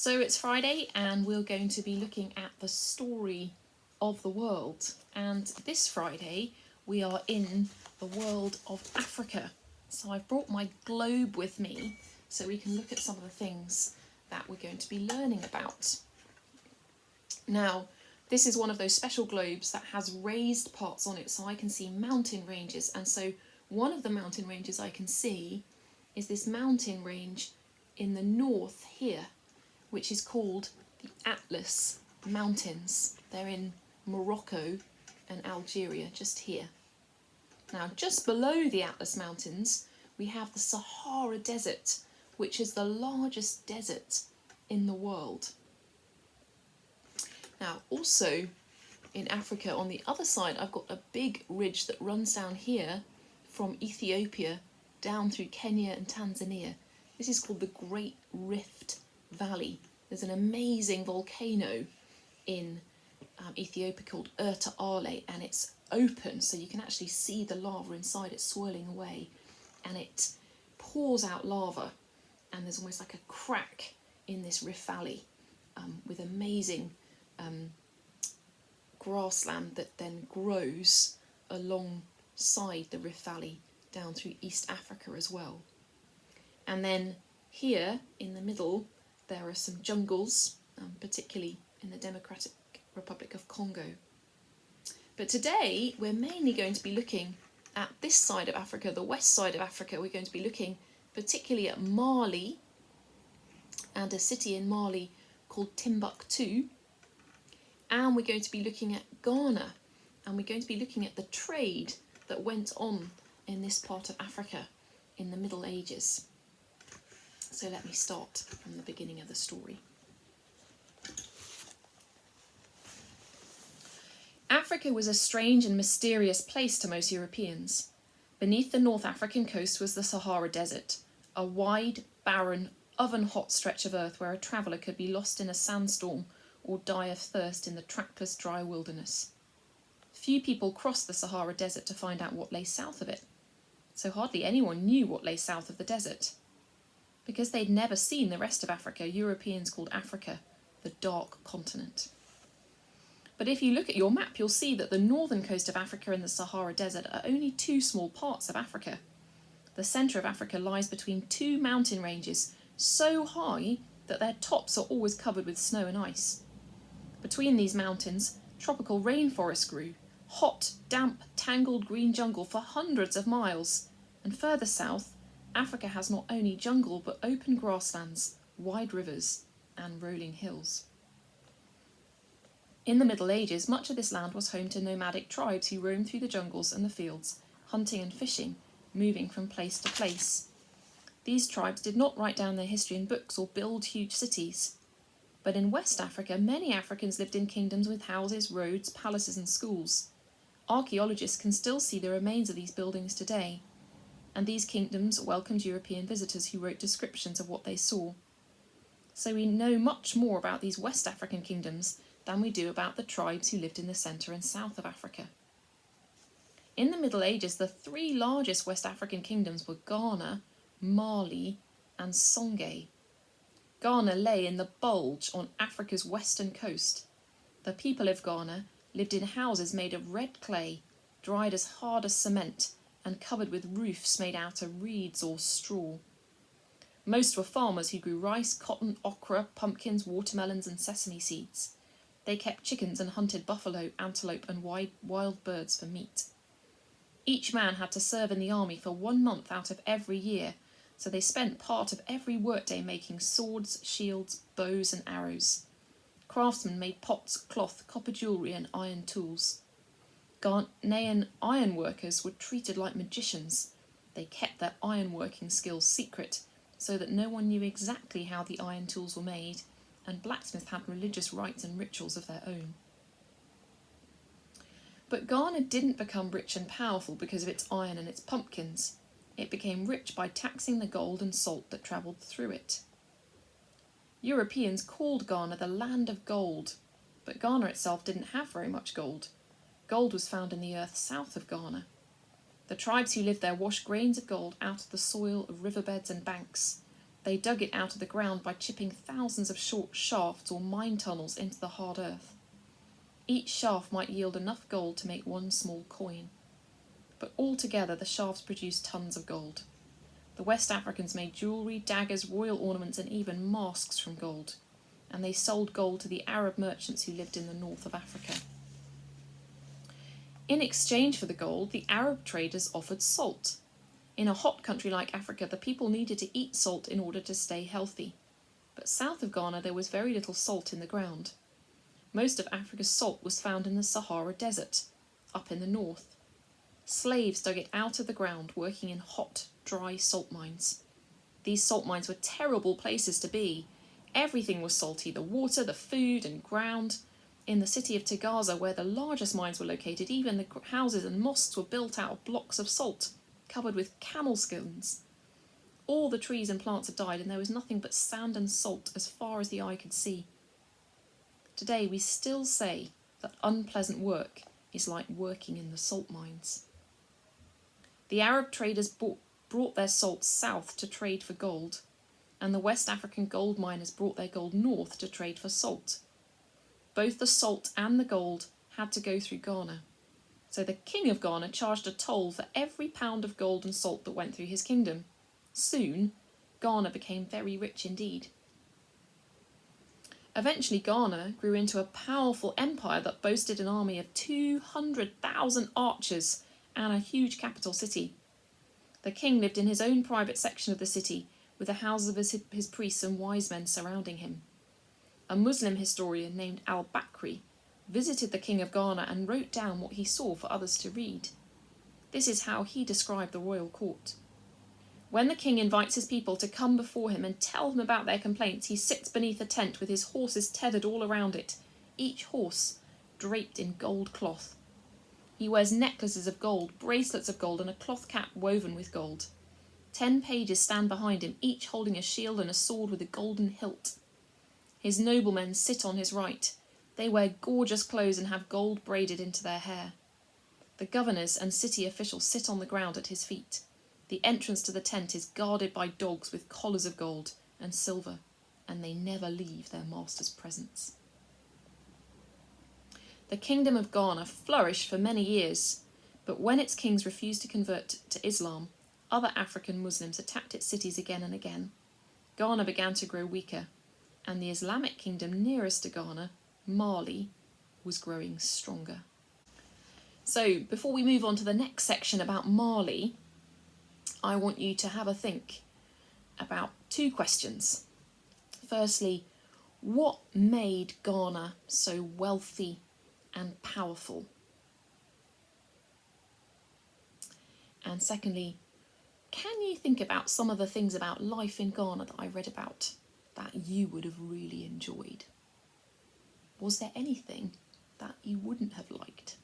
So it's Friday and we're going to be looking at the story of the world. And this Friday we are in the world of Africa. So I've brought my globe with me so we can look at some of the things that we're going to be learning about. Now, this is one of those special globes that has raised parts on it so I can see mountain ranges. And so one of the mountain ranges I can see is this mountain range in the north here, which is called the Atlas Mountains. They're in Morocco and Algeria, just here. Now, just below the Atlas Mountains, we have the Sahara Desert, which is the largest desert in the world. Now, also in Africa, on the other side, I've got a big ridge that runs down here from Ethiopia down through Kenya and Tanzania. This is called the Great Rift Valley. There's an amazing volcano in Ethiopia called Erta Ale, and it's open, so you can actually see the lava inside it swirling away, and it pours out lava, and there's almost like a crack in this Rift Valley with amazing grassland that then grows alongside the Rift Valley down through East Africa as well. And then here in the middle there are some jungles, particularly in the Democratic Republic of Congo. But today we're mainly going to be looking at this side of Africa, the west side of Africa. We're going to be looking particularly at Mali and a city in Mali called Timbuktu. And we're going to be looking at Ghana, and we're going to be looking at the trade that went on in this part of Africa in the Middle Ages. So let me start from the beginning of the story. Africa was a strange and mysterious place to most Europeans. Beneath the North African coast was the Sahara Desert, a wide, barren, oven-hot stretch of earth where a traveller could be lost in a sandstorm or die of thirst in the trackless dry wilderness. Few people crossed the Sahara Desert to find out what lay south of it, so hardly anyone knew what lay south of the desert. Because they'd never seen the rest of Africa, Europeans called Africa the Dark Continent. But if you look at your map, you'll see that the northern coast of Africa and the Sahara Desert are only two small parts of Africa. The centre of Africa lies between two mountain ranges so high that their tops are always covered with snow and ice. Between these mountains, tropical rainforest grew, hot, damp, tangled green jungle for hundreds of miles. And further south, Africa has not only jungle but open grasslands, wide rivers, and rolling hills. In the Middle Ages, much of this land was home to nomadic tribes who roamed through the jungles and the fields, hunting and fishing, moving from place to place. These tribes did not write down their history in books or build huge cities. But in West Africa, many Africans lived in kingdoms with houses, roads, palaces and schools. Archaeologists can still see the remains of these buildings today, and these kingdoms welcomed European visitors who wrote descriptions of what they saw. So we know much more about these West African kingdoms than we do about the tribes who lived in the centre and south of Africa. In the Middle Ages, the three largest West African kingdoms were Ghana, Mali and Songhai. Ghana lay in the bulge on Africa's western coast. The people of Ghana lived in houses made of red clay, dried as hard as cement, and covered with roofs made out of reeds or straw. Most were farmers who grew rice, cotton, okra, pumpkins, watermelons and sesame seeds. They kept chickens and hunted buffalo, antelope and wild birds for meat. Each man had to serve in the army for 1 month out of every year, so they spent part of every workday making swords, shields, bows and arrows. Craftsmen made pots, cloth, copper jewellery and iron tools. Ghanaian iron workers were treated like magicians. They kept their ironworking skills secret so that no one knew exactly how the iron tools were made, and blacksmiths had religious rites and rituals of their own. But Ghana didn't become rich and powerful because of its iron and its pumpkins. It became rich by taxing the gold and salt that travelled through it. Europeans called Ghana the land of gold, but Ghana itself didn't have very much gold. Gold was found in the earth south of Ghana. The tribes who lived there washed grains of gold out of the soil of riverbeds and banks. They dug it out of the ground by chipping thousands of short shafts or mine tunnels into the hard earth. Each shaft might yield enough gold to make one small coin. But altogether the shafts produced tons of gold. The West Africans made jewellery, daggers, royal ornaments and even masks from gold, and they sold gold to the Arab merchants who lived in the north of Africa. In exchange for the gold, the Arab traders offered salt. In a hot country like Africa, the people needed to eat salt in order to stay healthy. But south of Ghana there was very little salt in the ground. Most of Africa's salt was found in the Sahara Desert, up in the north. Slaves dug it out of the ground, working in hot, dry salt mines. These salt mines were terrible places to be. Everything was salty, the water, the food and ground. In the city of Tagaza, where the largest mines were located, even the houses and mosques were built out of blocks of salt, covered with camel skins. All the trees and plants had died, and there was nothing but sand and salt as far as the eye could see. Today we still say that unpleasant work is like working in the salt mines. The Arab traders brought their salt south to trade for gold, and the West African gold miners brought their gold north to trade for salt. Both the salt and the gold had to go through Ghana. So the king of Ghana charged a toll for every pound of gold and salt that went through his kingdom. Soon, Ghana became very rich indeed. Eventually, Ghana grew into a powerful empire that boasted an army of 200,000 archers and a huge capital city. The king lived in his own private section of the city, with the houses of his priests and wise men surrounding him. A Muslim historian named al-Bakri visited the king of Ghana and wrote down what he saw for others to read. This is how he described the royal court. When the king invites his people to come before him and tell him about their complaints, he sits beneath a tent with his horses tethered all around it, each horse draped in gold cloth. He wears necklaces of gold, bracelets of gold, and a cloth cap woven with gold. 10 pages stand behind him, each holding a shield and a sword with a golden hilt. His noblemen sit on his right. They wear gorgeous clothes and have gold braided into their hair. The governors and city officials sit on the ground at his feet. The entrance to the tent is guarded by dogs with collars of gold and silver, and they never leave their master's presence. The kingdom of Ghana flourished for many years, but when its kings refused to convert to Islam, other African Muslims attacked its cities again and again. Ghana began to grow weaker, and the Islamic kingdom nearest to Ghana, Mali, was growing stronger. So, before we move on to the next section about Mali, I want you to have a think about 2 questions. Firstly, what made Ghana so wealthy and powerful? And secondly, can you think about some of the things about life in Ghana that I read about that you would have really enjoyed? Was there anything that you wouldn't have liked?